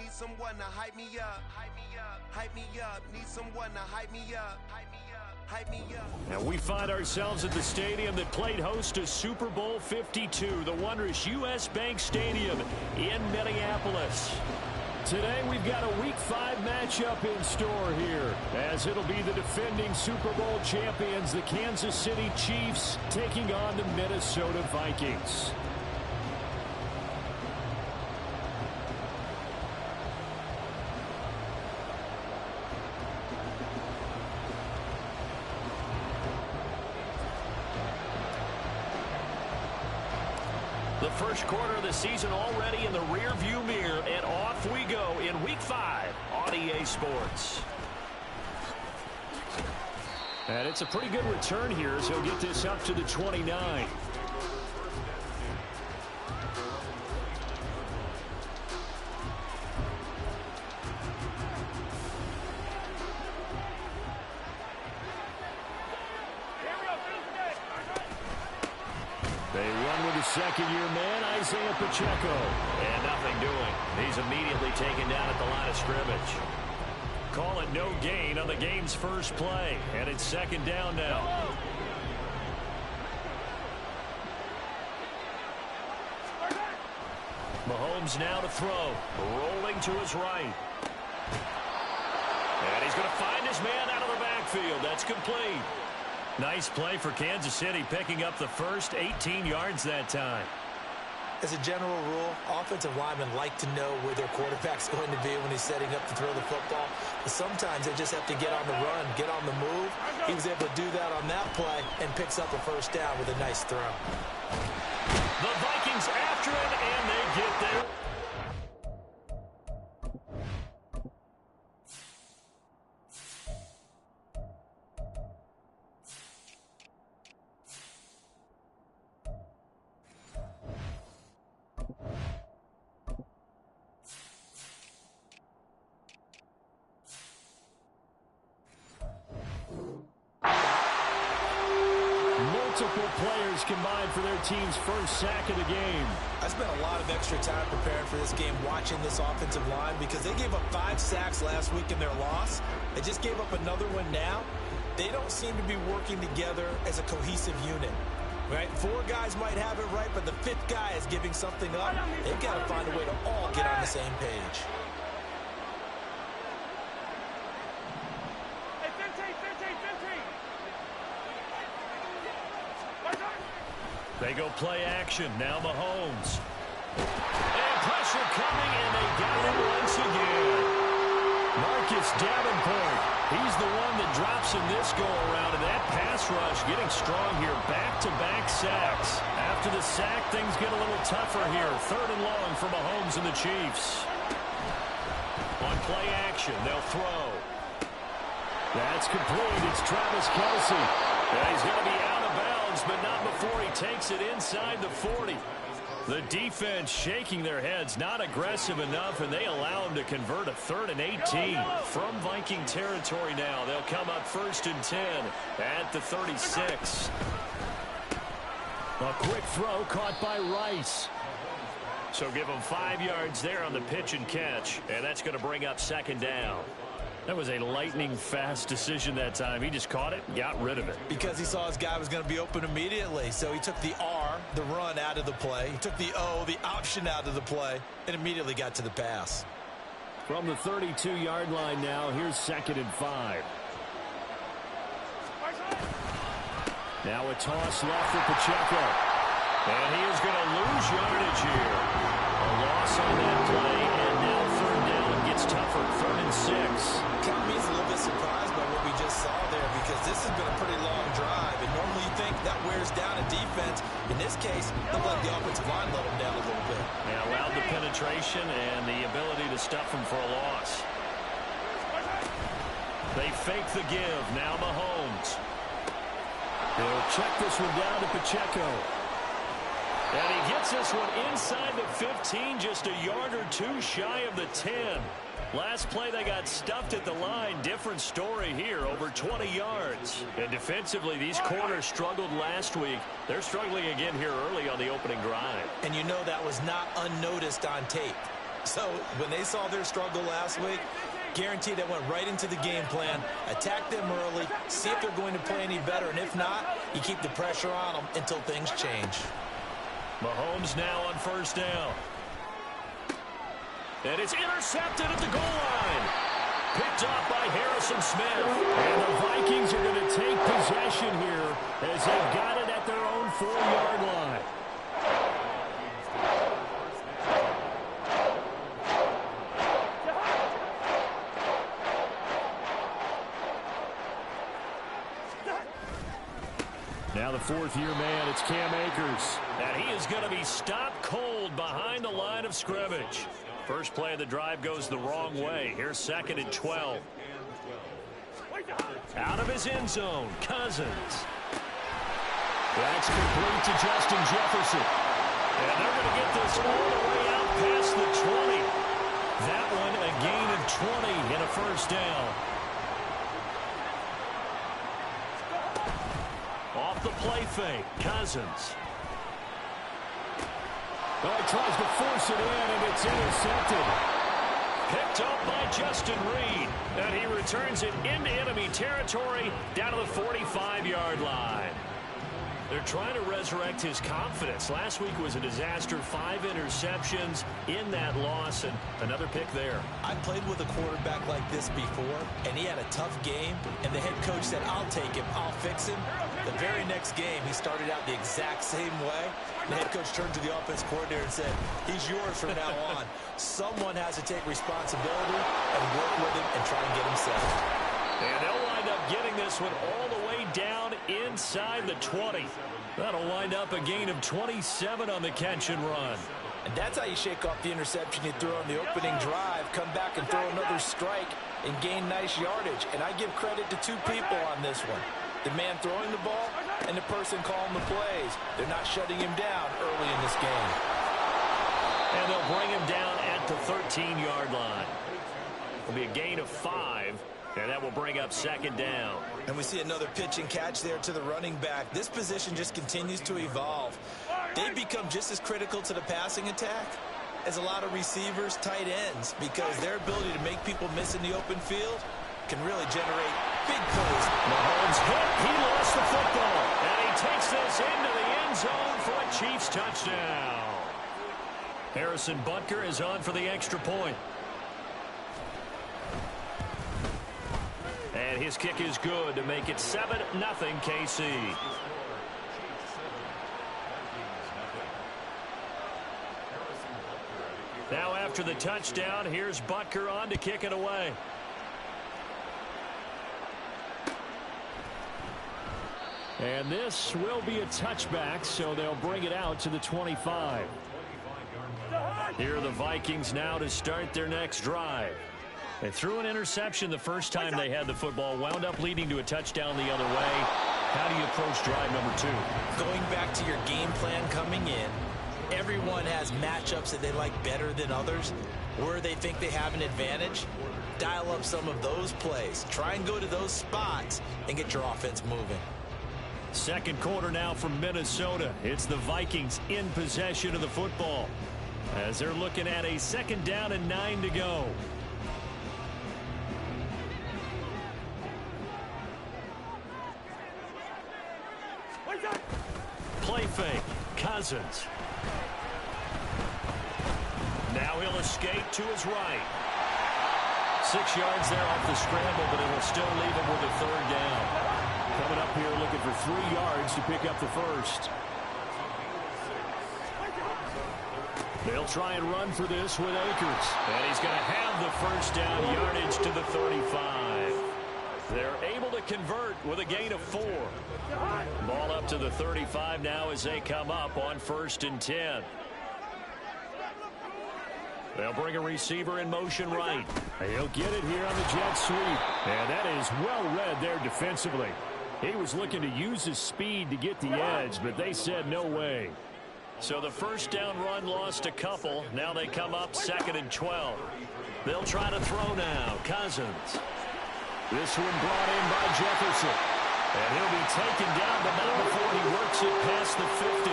Need someone to hype me up. Hype me up. Hype me up. Need someone to hype me up. Hype me up. Hype me up. And we find ourselves at the stadium that played host to Super Bowl 52, the wondrous U.S. Bank Stadium in Minneapolis. Today we've got a Week 5 matchup in store here, as it'll be the defending Super Bowl champions, the Kansas City Chiefs, taking on the Minnesota Vikings. The first quarter of the season already in the rear-view mirror, and off we go in Week 5 on EA Sports. And it's a pretty good return here as he'll get this up to the 29. Second-year man, Isaiah Pacheco. And nothing doing. He's immediately taken down at the line of scrimmage. Call it no gain on the game's first play. And it's second down now. Mahomes now to throw. Rolling to his right. And he's going to find his man out of the backfield. That's complete. Nice play for Kansas City, picking up the first 18 yards that time. As a general rule, offensive linemen like to know where their quarterback's going to be when he's setting up to throw the football. But sometimes they just have to get on the run, get on the move. He was able to do that on that play and picks up a first down with a nice throw. The Vikings after it, and they get there. Multiple players combined for their team's first sack of the game. I spent a lot of extra time preparing for this game, watching this offensive line, because they gave up 5 sacks last week in their loss. They just gave up another one now. They don't seem to be working together as a cohesive unit. Right? 4 guys might have it right, but the 5th guy is giving something up. They've got to find a way to all get on the same page. They go play action. Now Mahomes. And pressure coming, and they got him once again. Marcus Davenport. He's the one that drops in this go-around, and that pass rush getting strong here. Back-to-back sacks. After the sack, things get a little tougher here. 3rd and long for Mahomes and the Chiefs. On play action, they'll throw. That's complete. It's Travis Kelce. And he's going to be out of bounds, but not before he takes it inside the 40. The defense shaking their heads, not aggressive enough, and they allow him to convert a 3rd and 18 from Viking territory now. They'll come up 1st and 10 at the 36. A quick throw caught by Rice. So give him 5 yards there on the pitch and catch, and that's going to bring up 2nd down. That was a lightning-fast decision that time. He just caught it and got rid of it. Because he saw his guy was going to be open immediately. So he took the R, the run, out of the play. He took the O, the option, out of the play, and immediately got to the pass. From the 32-yard line now, here's 2nd and 5. Now a toss left for Pacheco. And he is going to lose yardage here. A loss on that play, and now 3rd down gets tougher. 3rd and 6. Count me a little bit surprised by what we just saw there, because this has been a pretty long drive, and normally you think that wears down a defense. In this case, they'll let the offensive line let them down a little bit. Yeah, allowed the penetration and the ability to stuff them for a loss. They fake the give. Now Mahomes. He'll check this one down to Pacheco. And he gets this one inside the 15, just a yard or 2 shy of the 10. Last play, they got stuffed at the line. Different story here, over 20 yards. And defensively, these corners struggled last week. They're struggling again here early on the opening drive. And you know that was not unnoticed on tape. So when they saw their struggle last week, guaranteed they went right into the game plan, attack them early, see if they're going to play any better, and if not, you keep the pressure on them until things change. Mahomes now on first down. And it's intercepted at the goal line. Picked off by Harrison Smith. And the Vikings are going to take possession here as they've got it at their own 4-yard line. Now the fourth-year man, it's Cam Akers. And he is going to be stopped cold behind the line of scrimmage. First play of the drive goes the wrong way. Here's 2nd and 12. Out of his end zone, Cousins. That's complete to Justin Jefferson. And they're going to get this all the way out past the 20. That one a gain of 20 and a first down. Off the play fake, Cousins. Oh, he tries to force it in, and it's intercepted. Picked up by Justin Reed. And he returns it into enemy territory down to the 45-yard line. They're trying to resurrect his confidence. Last week was a disaster. 5 interceptions in that loss, and another pick there. I played with a quarterback like this before, and he had a tough game, and the head coach said, I'll take him, I'll fix him. The very next game, he started out the exact same way. The head coach turned to the offense coordinator and said, he's yours from now on. Someone has to take responsibility and work with him and try and get him set. And they'll wind up getting this one all the way down inside the 20. That'll wind up a gain of 27 on the catch and run. And that's how you shake off the interception you threw on the opening drive, come back and throw another strike and gain nice yardage. And I give credit to 2 people on this one. The man throwing the ball and the person calling the plays. They're not shutting him down early in this game. And they'll bring him down at the 13-yard line. It'll be a gain of 5. And that will bring up 2nd down. And we see another pitch and catch there to the running back. This position just continues to evolve. They become just as critical to the passing attack as a lot of receivers, tight ends, because their ability to make people miss in the open field can really generate big plays. Mahomes hit. He lost the football. And he takes this into the end zone for a Chiefs touchdown. Harrison Butker is on for the extra point. And his kick is good to make it 7-0 KC. Now after the touchdown, here's Butker on to kick it away. And this will be a touchback, so they'll bring it out to the 25. Here are the Vikings now to start their next drive. They threw an interception the first time they had the football, wound up leading to a touchdown the other way. How do you approach drive number 2? Going back to your game plan coming in, everyone has matchups that they like better than others, where they think they have an advantage. Dial up some of those plays. Try and go to those spots and get your offense moving. Second quarter now from Minnesota. It's the Vikings in possession of the football as they're looking at a 2nd down and 9 to go. Play fake. Cousins. Now he'll escape to his right. 6 yards there off the scramble, but it'll still leave him with a 3rd down. Coming up here looking for 3 yards to pick up the first. They'll try and run for this with Akers. And he's going to have the first down yardage to the 35. They're able to convert with a gain of 4. Ball up to the 35 now as they come up on 1st and 10. They'll bring a receiver in motion right. He'll get it here on the jet sweep. And that is well read there defensively. He was looking to use his speed to get the edge, but they said no way. So the first down run lost a couple. Now they come up 2nd and 12. They'll try to throw now. Cousins. This one brought in by Jefferson. And he'll be taken down, but not before he works it past the 50.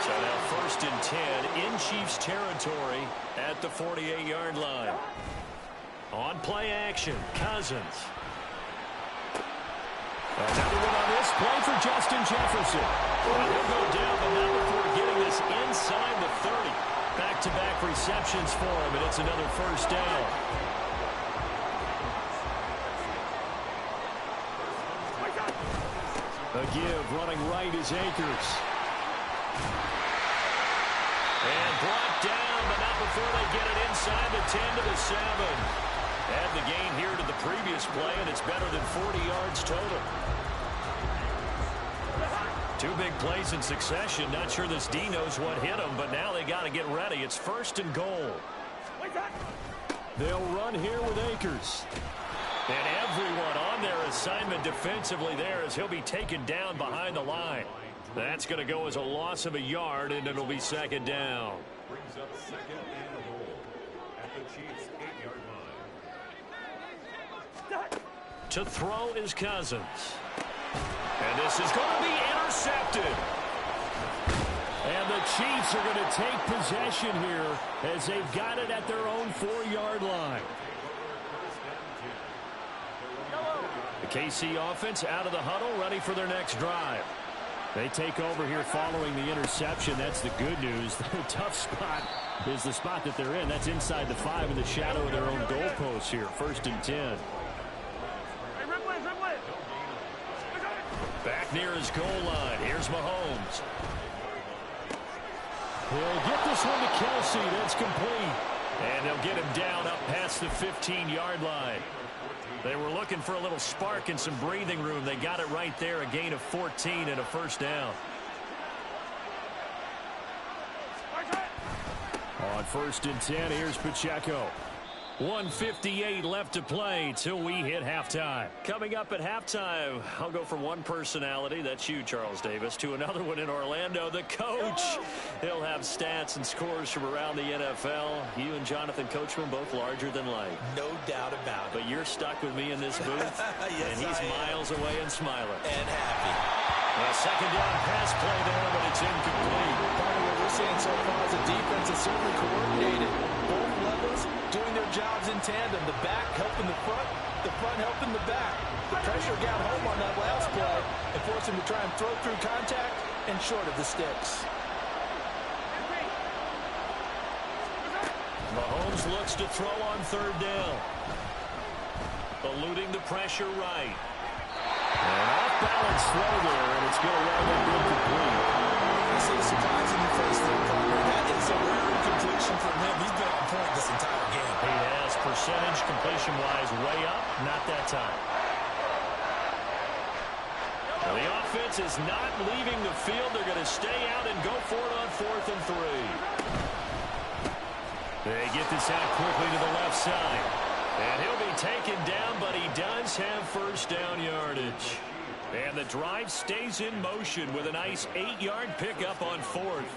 So now 1st and 10 in Chiefs territory at the 48-yard line. On play action, Cousins. Another one on this play for Justin Jefferson. Well, he'll go down, but not before getting this inside the 30. Back-to-back receptions for him, and it's another 1st down. A give, running right is Akers. And brought down, but not before they get it inside the 10 to the 7. Add the gain here to the previous play, and it's better than 40 yards total. 2 big plays in succession. Not sure this D knows what hit him, but now they got to get ready. It's 1st and goal. They'll run here with Akers. And everyone on their assignment defensively there as he'll be taken down behind the line. That's going to go as a loss of a yard, and it'll be 2nd down. Brings up 2nd and goal at the Chiefs' 8-yard line. To throw is Cousins. And this is going to be intercepted. And the Chiefs are going to take possession here as they've got it at their own 4-yard line. The KC offense out of the huddle, ready for their next drive. They take over here following the interception. That's the good news. The tough spot is the spot that they're in. That's inside the 5 in the shadow of their own goalpost here. 1st and 10. Back near his goal line. Here's Mahomes. He'll get this one to Kelsey. That's complete. And they'll get him down up past the 15-yard line. They were looking for a little spark and some breathing room. They got it right there, a gain of 14 and a 1st down. On 1st and 10, here's Pacheco. 1:58 left to play till we hit halftime. Coming up at halftime, I'll go from one personality, that's you, Charles Davis, to another one in Orlando, the coach. He'll have stats and scores from around the NFL. You and Jonathan Coachman both larger than life. No doubt about it. But you're stuck with me in this booth, yes, and he's miles away and smiling. And happy. A 2nd down pass play there, but it's incomplete. Part of what we're seeing so far is the defense is certainly coordinated. Both levels doing their jobs in tandem. The back helping the front helping the back. The pressure got home on that last play and forced him to try and throw through contact and short of the sticks. Mahomes looks to throw on 3rd down. Eluding the pressure right. An off-balance throw there, and it's going to wind up incomplete. This is surprisingly first thing, partner. That is a rare incompletion from him. He's been on point this entire game. He has percentage completion-wise way up, not that time. Well, the offense is not leaving the field. They're going to stay out and go for it on 4th and 3. They get this out quickly to the left side. And he'll be taken down, but he does have 1st down yardage. And the drive stays in motion with a nice 8-yard pickup on 4th.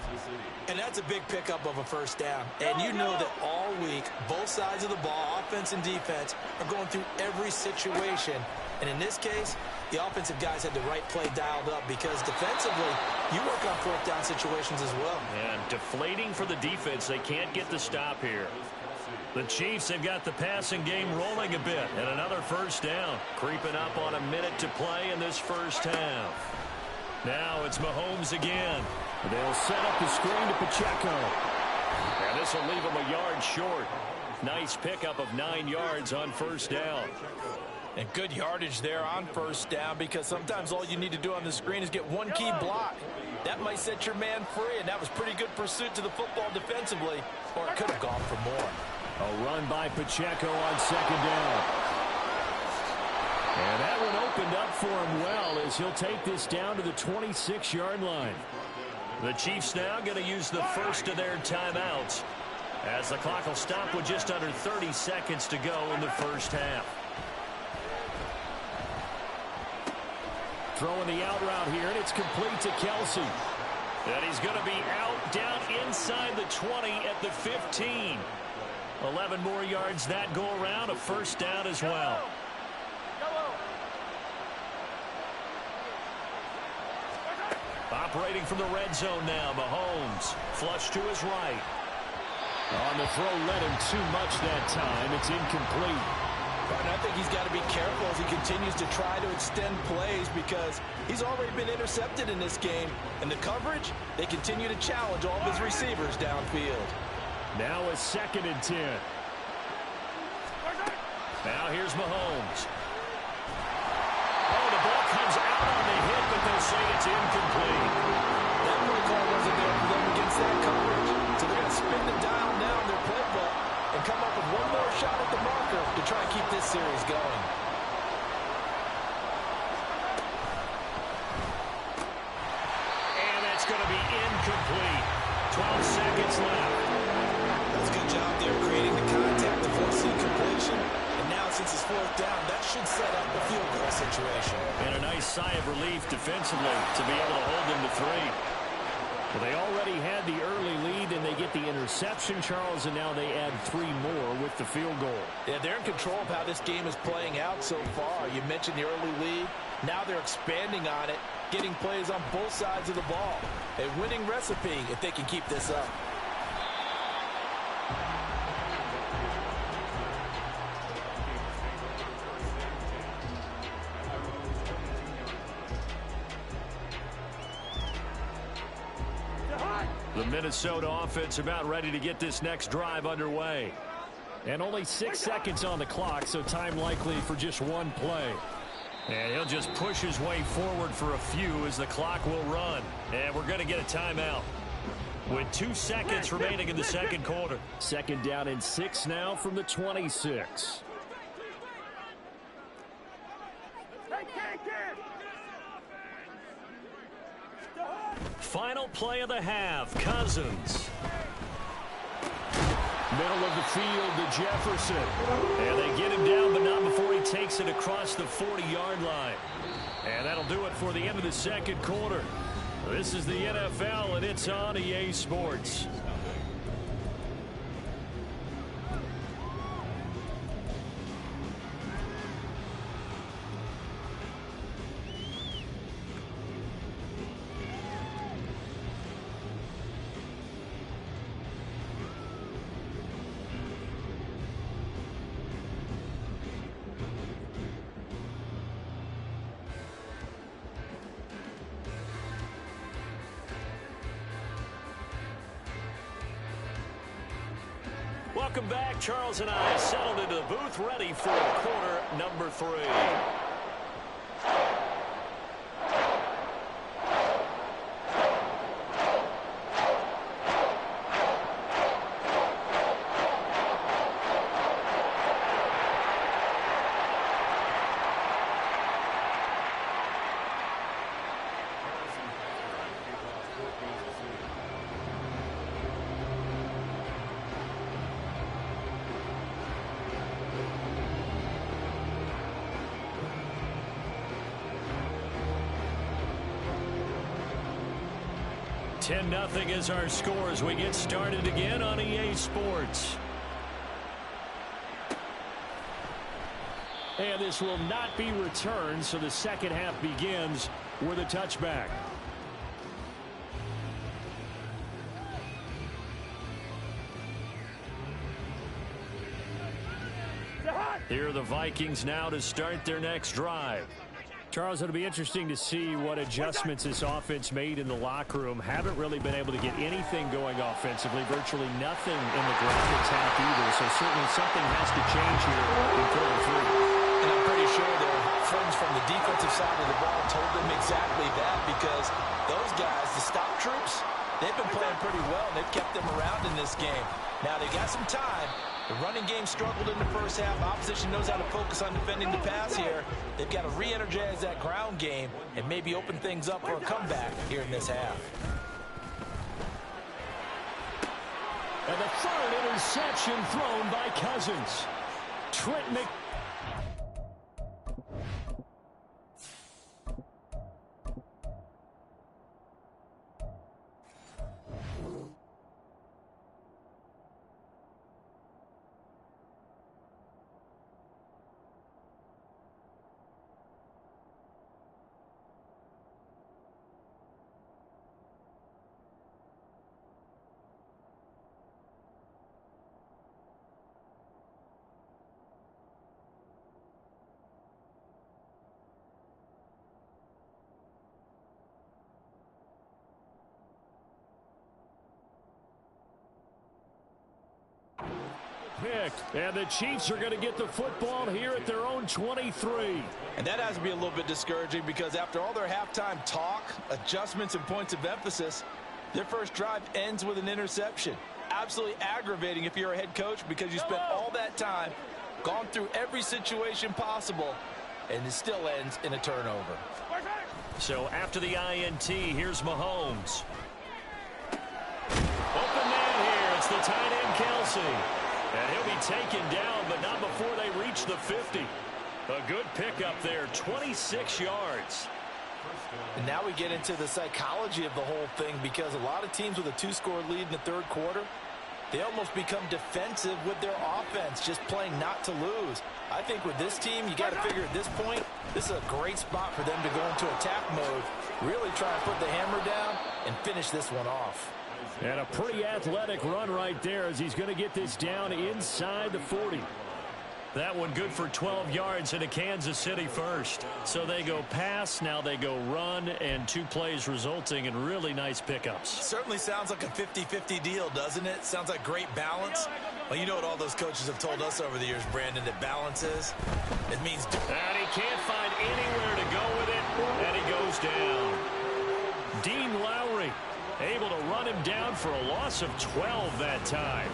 And that's a big pickup of a 1st down. And you know that all week, both sides of the ball, offense and defense, are going through every situation. And in this case, the offensive guys had the right play dialed up because defensively, you work on 4th down situations as well. And deflating for the defense. They can't get the stop here. The Chiefs have got the passing game rolling a bit, and another 1st down, creeping up on a minute to play in this 1st half. Now it's Mahomes again. They'll set up the screen to Pacheco. And this will leave him a yard short. Nice pickup of 9 yards on 1st down. And good yardage there on 1st down because sometimes all you need to do on the screen is get one key block. That might set your man free, and that was pretty good pursuit to the football defensively, or it could have gone for more. A run by Pacheco on 2nd down. And that one opened up for him well as he'll take this down to the 26-yard line. The Chiefs now going to use the first of their timeouts as the clock will stop with just under 30 seconds to go in the 1st half. Throwing the out route here, and it's complete to Kelsey. And he's going to be out down inside the 20 at the 15. 11 more yards that go around, a 1st down as well. Operating from the red zone now, Mahomes. Flush to his right. On the throw, led him too much that time. It's incomplete. And I think he's got to be careful as he continues to try to extend plays because he's already been intercepted in this game. And the coverage, they continue to challenge all of his receivers downfield. Now a 2nd and 10. Now here's Mahomes. Oh, the ball comes out on the hit, but they'll say it's incomplete. That play call wasn't there for them against that coverage. So they're going to spin the dial now in their playbook and come up with one more shot at the marker to try and keep this series going. And that's going to be incomplete. 12 seconds left. That's a good job there creating the contact to force the incompletion. And now since it's 4th down, that should set up a field goal situation. And a nice sigh of relief defensively to be able to hold them to 3. Well, they already had the early lead, and they get the interception, Charles, and now they add 3 more with the field goal. Yeah, they're in control of how this game is playing out so far. You mentioned the early lead. Now they're expanding on it, getting plays on both sides of the ball. A winning recipe if they can keep this up. The Minnesota offense about ready to get this next drive underway. And only 6 seconds on the clock, so time likely for just one play. And he'll just push his way forward for a few as the clock will run. And we're going to get a timeout with 2 seconds remaining in the second quarter. 2nd down and 6 now from the 26. Final play of the half, Cousins. Middle of the field to Jefferson. And they get him down, but not before he takes it across the 40-yard line. And that'll do it for the end of the second quarter. This is the NFL, and it's on EA Sports. Welcome back. Charles and I settled into the booth ready for quarter number 3. Nothing is our score as we get started again on EA Sports. And this will not be returned, so the second half begins with a touchback. Here are the Vikings now to start their next drive. Charles, it'll be interesting to see what adjustments this offense made in the locker room. Haven't really been able to get anything going offensively, virtually nothing in the ground attack either. So certainly something has to change here in quarter 3. And I'm pretty sure their friends from the defensive side of the ball told them exactly that because those guys, the stop troops, they've been playing pretty well. They've kept them around in this game. Now they got some time. The running game struggled in the first half. Opposition knows how to focus on defending the pass here. They've got to re-energize that ground game and maybe open things up for a comeback here in this half. And the 3rd interception thrown by Cousins. Trent picked. And the Chiefs are going to get the football here at their own 23. And that has to be a little bit discouraging because after all their halftime talk, adjustments, and points of emphasis, their first drive ends with an interception. Absolutely aggravating if you're a head coach because you spent all that time, gone through every situation possible, and it still ends in a turnover. So after the INT, here's Mahomes. Open man here. It's the tight end, Kelsey. And he'll be taken down, but not before they reach the 50. A good pickup there, 26 yards. And now we get into the psychology of the whole thing because a lot of teams with a 2-score lead in the third quarter, they almost become defensive with their offense, just playing not to lose. I think with this team, you got to figure at this point, this is a great spot for them to go into attack mode, really try and put the hammer down and finish this one off. And a pretty athletic run right there as he's going to get this down inside the 40. That one good for 12 yards into Kansas City first. So they go pass, now they go run, and 2 plays resulting in really nice pickups. Certainly sounds like a 50-50 deal, doesn't it? Sounds like great balance. Well, you know what all those coaches have told us over the years, Brandon, that balance is? It means... And he can't find anywhere to go with it, and he goes down. Dean Lowry able to run him down for a loss of 12 that time.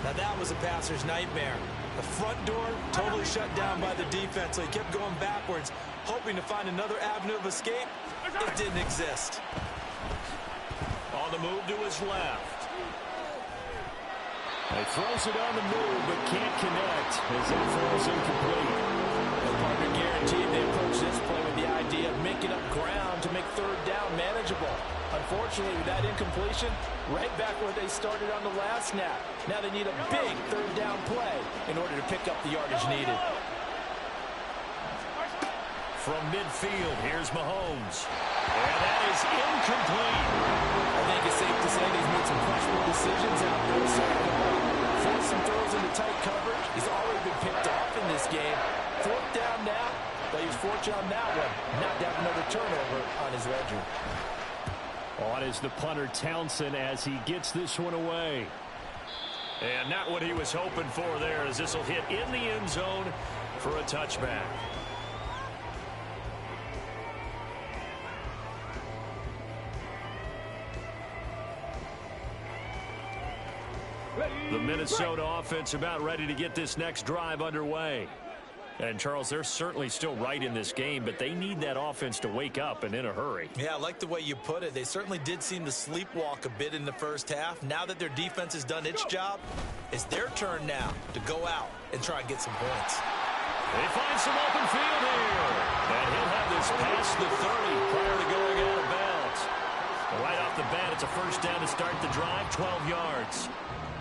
Now that was a passer's nightmare. The front door totally shut down by the defense, so he kept going backwards, hoping to find another avenue of escape. It didn't exist. On the move to his left. He throws it on the move, but can't connect as it falls incomplete. The partner guaranteed they approach this play with the idea of making up ground to make third down manageable. Unfortunately, with that incompletion, right back where they started on the last snap. Now they need a big third down play in order to pick up the yardage needed. From midfield, here's Mahomes. And that is incomplete. I think it's safe to say he's made some questionable decisions out there. So forced some throws into tight coverage. He's already been picked off in this game. Fourth down now, but he was fortunate on that one. Not to have another turnover on his ledger. On is the punter Townsend as he gets this one away. And not what he was hoping for there as this will hit in the end zone for a touchback. The Minnesota offense about ready to get this next drive underway. And, Charles, they're certainly still right in this game, but they need that offense to wake up and in a hurry. Yeah, I like the way you put it. They certainly did seem to sleepwalk a bit in the first half. Now that their defense has done its job, it's their turn now to go out and try and get some points. They find some open field here. And he'll have this past the 30 prior to going out of bounds. Right off the bat, it's a first down to start the drive, 12 yards.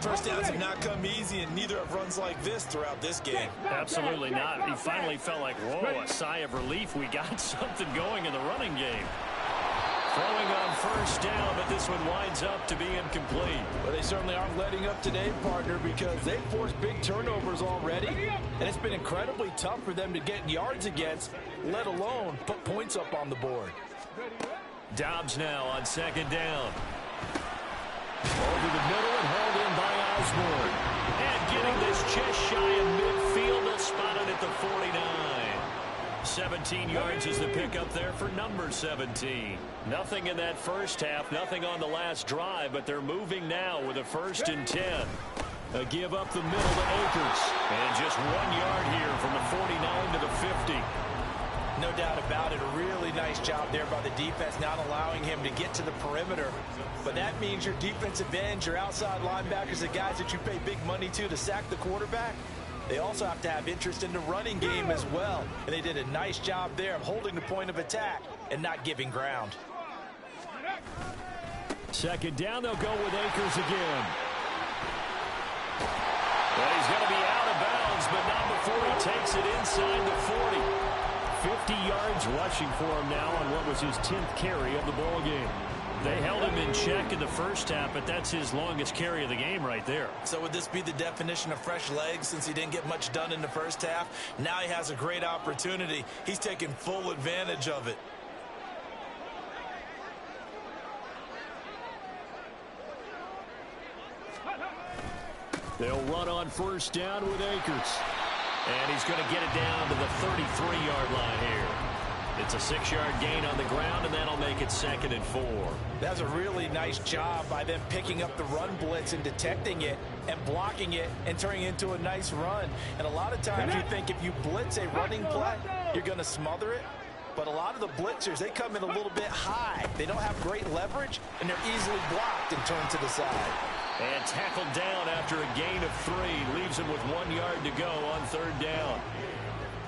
First downs have not come easy, and neither have runs like this throughout this game. Absolutely not. He finally felt like, whoa, a sigh of relief. We got something going in the running game. Throwing on first down, but this one winds up to be incomplete. Well, they certainly aren't letting up today, partner, because they've forced big turnovers already, and it's been incredibly tough for them to get yards against, let alone put points up on the board. Dobbs now on second down. Over the middle and hauled in by Osborne. And getting this just shy of midfield, they'll spot it at the 49. 17 yards is the pickup there for number 17. Nothing in that first half, nothing on the last drive, but they're moving now with a 1st and 10. A give up the middle to Akers. And just 1 yard here from the 49 to the 50. No doubt about it. A really nice job there by the defense, not allowing him to get to the perimeter. But that means your defensive ends, your outside linebackers, the guys that you pay big money to sack the quarterback, they also have to have interest in the running game as well. And they did a nice job there of holding the point of attack and not giving ground. Second down, they'll go with Akers again. Well, he's going to be out of bounds, but not before he takes it inside the 40. 50 yards rushing for him now on what was his 10th carry of the ball game. They held him in check in the first half, but that's his longest carry of the game right there. So would this be the definition of fresh legs since he didn't get much done in the first half? Now he has a great opportunity. He's taking full advantage of it. They'll run on first down with Akers. And he's going to get it down to the 33-yard line here. It's a 6-yard gain on the ground, and that'll make it 2nd and 4. That's a really nice job by them picking up the run blitz and detecting it and blocking it and turning it into a nice run. And a lot of times you think if you blitz a running play, you're going to smother it. But a lot of the blitzers, they come in a little bit high. They don't have great leverage, and they're easily blocked and turned to the side. And tackled down after a gain of 3. Leaves him with 1 yard to go on 3rd down.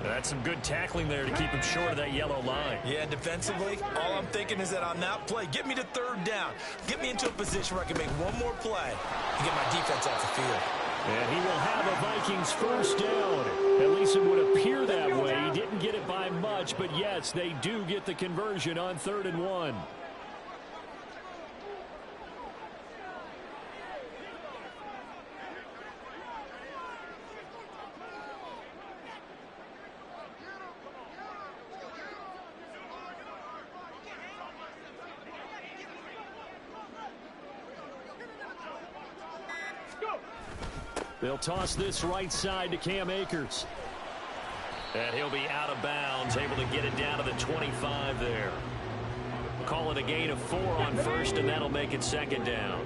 That's some good tackling there to keep him short of that yellow line. Yeah, defensively, all I'm thinking is that on that play, get me to 3rd down. Get me into a position where I can make one more play and get my defense off the field. And he will have a Vikings 1st down. At least it would appear that way. He didn't get it by much, but yes, they do get the conversion on 3rd and 1. They'll toss this right side to Cam Akers. And he'll be out of bounds, able to get it down to the 25 there. Call it a gain of 4 on 1st, and that'll make it 2nd down.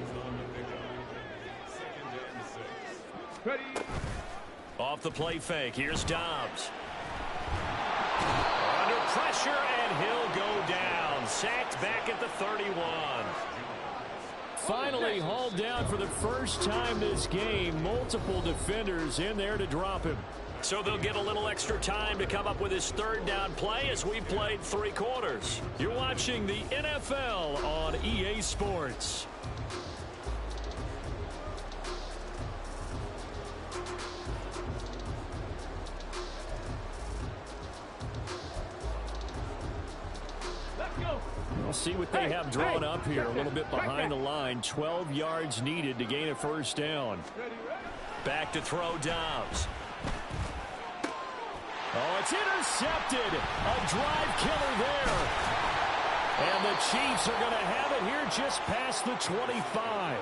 Off the play fake, here's Dobbs. Under pressure, and he'll go down. Sacked back at the 31. Finally hauled down for the first time this game. Multiple defenders in there to drop him. So they'll get a little extra time to come up with his 3rd down play as we played 3 quarters. You're watching the NFL on EA Sports. We'll see what they have drawn up here. A little bit behind the line. 12 yards needed to gain a 1st down. Back to throw Dobbs. Oh, it's intercepted. A drive killer there. And the Chiefs are going to have it here just past the 25.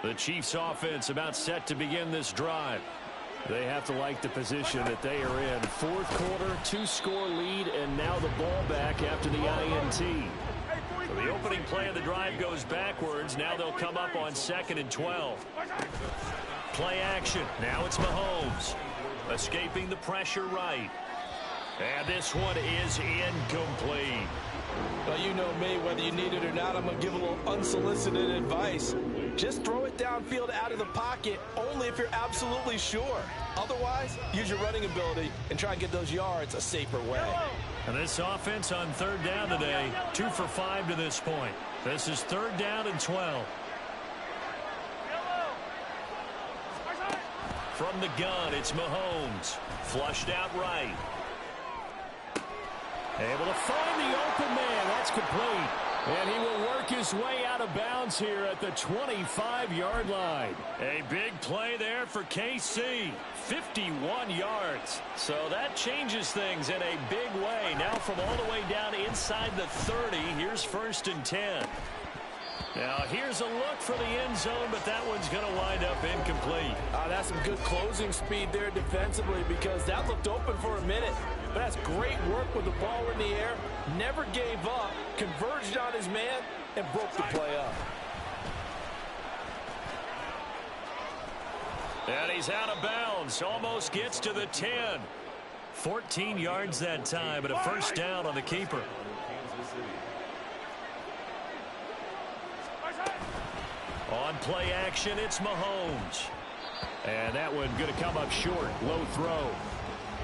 The Chiefs offense about set to begin this drive. They have to like the position that they are in. 4th quarter, 2-score lead, and now the ball back after the INT. So the opening play of the drive goes backwards. Now they'll come up on 2nd and 12. Play action. Now it's Mahomes. Escaping the pressure right. And this one is incomplete. Well, you know me, whether you need it or not, I'm going to give a little unsolicited advice. Just throw it downfield out of the pocket only if you're absolutely sure. Otherwise, use your running ability and try and get those yards a safer way. And this offense on 3rd down today, 2 for 5 to this point. This is 3rd down and 12. From the gun, it's Mahomes. Flushed out right. Able to find the open man. That's complete. And he will work his way out of bounds here at the 25-yard line. A big play there for KC. 51 yards. So that changes things in a big way. Now from all the way down inside the 30, here's 1st and 10. Now here's a look for the end zone, but that one's going to wind up incomplete. That's some good closing speed there defensively because that looked open for a minute. But that's great work with the ball in the air. Never gave up, converged on his man, and broke the play up. And he's out of bounds. Almost gets to the 10. 14 yards that time, but a 1st down on the keeper. On play action, it's Mahomes. And that one going to come up short. Low throw.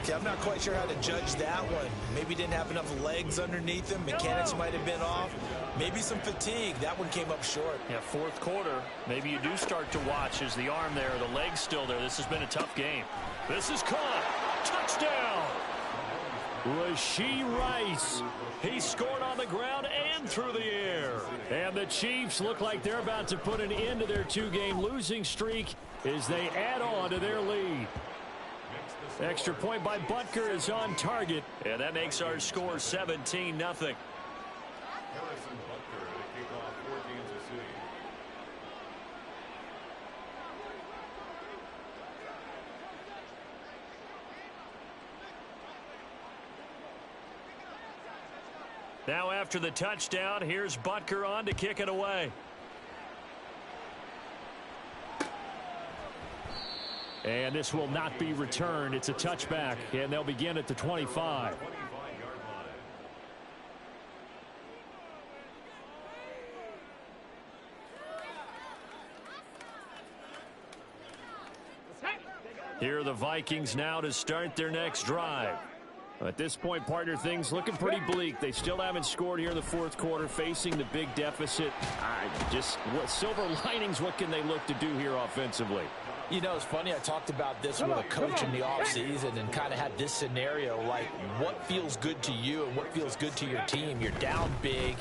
Okay, I'm not quite sure how to judge that one. Maybe didn't have enough legs underneath him. Mechanics might have been off. Maybe some fatigue. That one came up short. Yeah, 4th quarter. Maybe you do start to watch as the arm there, the leg's still there. This has been a tough game. This is caught. Touchdown. Rashee Rice. He scored on the ground and through the air. And the Chiefs look like they're about to put an end to their 2-game losing streak as they add on to their lead. Extra point by Butker is on target, and that makes our score 17-0. Harrison Butker to kick off for Kansas City. Now after the touchdown, here's Butker on to kick it away. And this will not be returned. It's a touchback, and they'll begin at the 25. 25-yard line. Here are the Vikings now to start their next drive. At this point, partner, things looking pretty bleak. They still haven't scored here in the fourth quarter, facing the big deficit. What silver linings, what can they look to do here offensively? You know, it's funny, I talked about this with a coach in the offseason and kind of had this scenario, like what feels good to you and what feels good to your team. You're down big.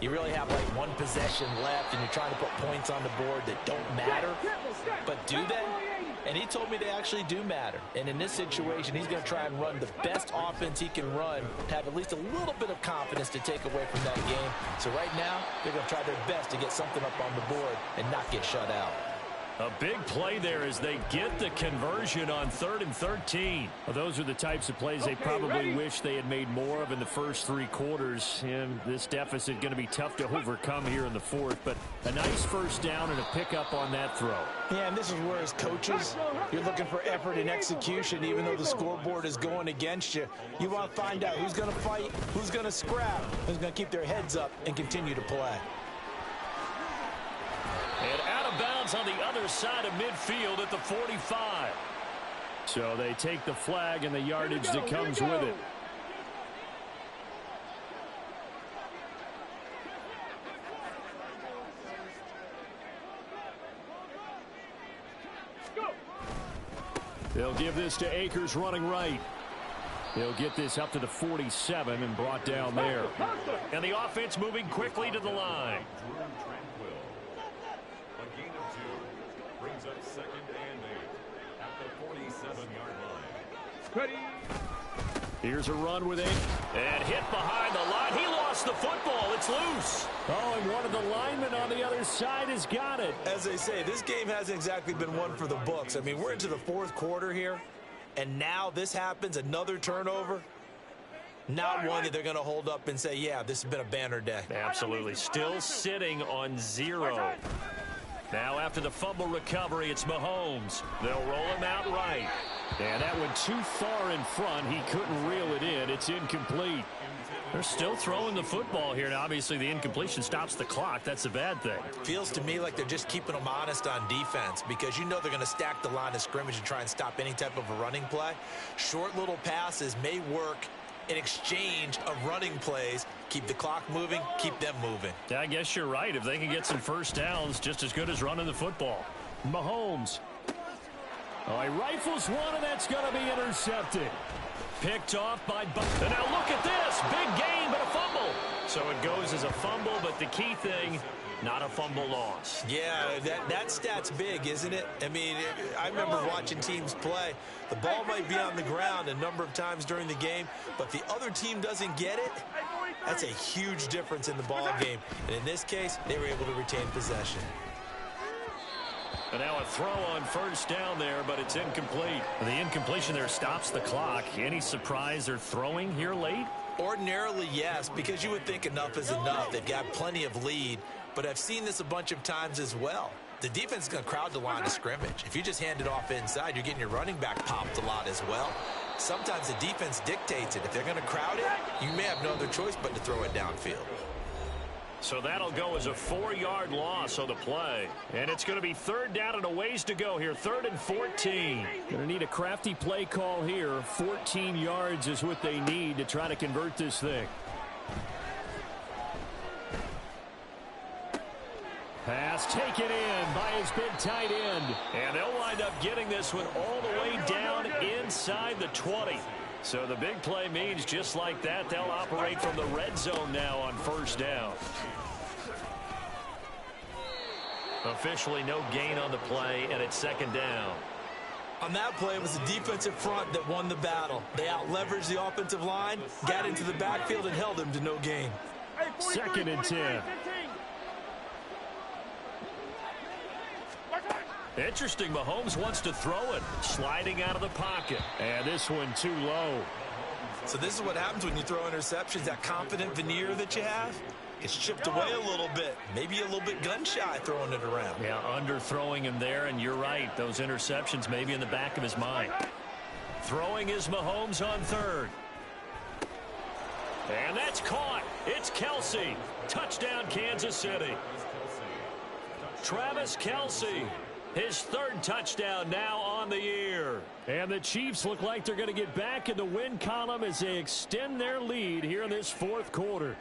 You really have like one possession left, and you're trying to put points on the board that don't matter. But do they? And he told me they actually do matter. And in this situation, he's going to try and run the best offense he can run to have at least a little bit of confidence to take away from that game. So right now, they're going to try their best to get something up on the board and not get shut out. A big play there as they get the conversion on 3rd and 13. Well, those are the types of plays they probably wish they had made more of in the first three quarters. And this deficit going to be tough to overcome here in the fourth. But a nice first down and a pickup on that throw. Yeah, and this is where as coaches, you're looking for effort and execution. Even though the scoreboard is going against you, you want to find out who's going to fight, who's going to scrap, who's going to keep their heads up and continue to play. And out of bounds on the other side of midfield at the 45. So they take the flag and the yardage that comes with it. They'll give this to Akers running right. They'll get this up to the 47 and brought down there. And the offense moving quickly to the line. A gain of 2 brings up 2nd and 8 at the 47-yard line. Here's a run with 8. And hit behind the line. He lost the football. It's loose. Oh, and one of the linemen on the other side has got it. As they say, this game hasn't exactly been one for the books. I mean, we're into the fourth quarter here, and now this happens, another turnover. Not one that they're going to hold up and say, yeah, this has been a banner day. Absolutely. Still sitting on 0. Now after the fumble recovery, it's Mahomes. They'll roll him out right. And that went too far in front. He couldn't reel it in. It's incomplete. They're still throwing the football here. Now, obviously, the incompletion stops the clock. That's a bad thing. Feels to me like they're just keeping them honest on defense because you know they're going to stack the line of scrimmage and try and stop any type of a running play. Short little passes may work in exchange of running plays. Keep the clock moving, keep them moving. Yeah, I guess you're right. If they can get some first downs, just as good as running the football. Mahomes. Oh, he rifles one, and that's going to be intercepted. Picked off by Butker. And now look at this. Big gain, but a fumble. So it goes as a fumble, but the key thing, not a fumble loss. Yeah, that stat's big, isn't it? I mean, I remember watching teams play. The ball might be on the ground a number of times during the game, but the other team doesn't get it. That's a huge difference in the ball game. And in this case, they were able to retain possession. And now a throw on first down there, but it's incomplete. The incompletion there stops the clock. Any surprise they're throwing here late? Ordinarily, yes, because you would think enough is enough. They've got plenty of lead, but I've seen this a bunch of times as well. The defense is going to crowd the line of scrimmage. If you just hand it off inside, you're getting your running back popped a lot as well. Sometimes the defense dictates it. If they're going to crowd it, you may have no other choice but to throw it downfield. So that'll go as a 4-yard loss on the play. And it's going to be 3rd down and a ways to go here. 3rd and 14. Going to need a crafty play call here. 14 yards is what they need to try to convert this thing. Pass taken in by his big tight end. And they'll wind up getting this one all the way down inside the 20. So the big play means just like that, they'll operate from the red zone now on first down. Officially no gain on the play, and it's 2nd down. On that play, it was the defensive front that won the battle. They out-leveraged the offensive line, got into the backfield, and held him to no gain. 2nd and 10. Interesting, Mahomes wants to throw it, sliding out of the pocket. And this one too low. So this is what happens when you throw interceptions. That confident veneer that you have, it's chipped away a little bit. Maybe a little bit gun-shy throwing it around. Yeah, underthrowing him there, and you're right. Those interceptions may be in the back of his mind. Throwing is Mahomes on 3rd. And that's caught. It's Kelce. Touchdown, Kansas City. Travis Kelce. His 3rd touchdown now on the year. And the Chiefs look like they're going to get back in the win column as they extend their lead here in this 4th quarter.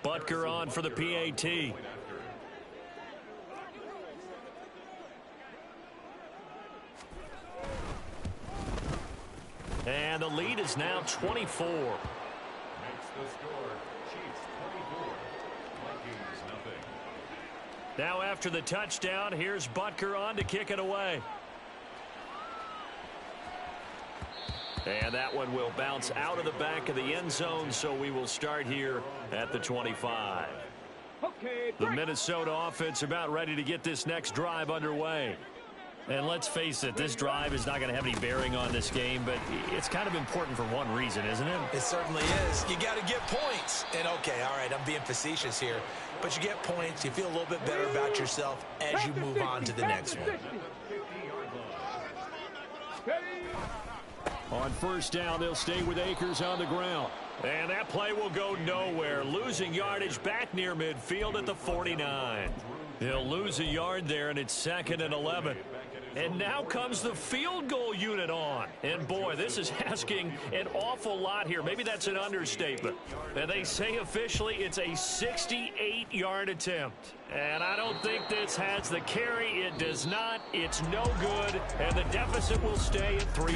Butker on for the PAT. And the lead is now 24. Makes the score. Chiefs 24. Vikings nothing. Now after the touchdown, here's Butker on to kick it away. And that one will bounce out of the back of the end zone, so we will start here at the 25. The Minnesota offense about ready to get this next drive underway. And let's face it, this drive is not going to have any bearing on this game, but it's kind of important for one reason, isn't it? It certainly is. You got to get points. And, okay, all right, I'm being facetious here. But you get points, you feel a little bit better about yourself as you move on to the next one. On 1st down, they'll stay with Akers on the ground. And that play will go nowhere. Losing yardage back near midfield at the 49. He'll lose a yard there, and it's 2nd and 11. And now comes the field goal unit on. And, boy, this is asking an awful lot here. Maybe that's an understatement. And they say officially it's a 68-yard attempt. And I don't think this has the carry. It does not. It's no good. And the deficit will stay at 3.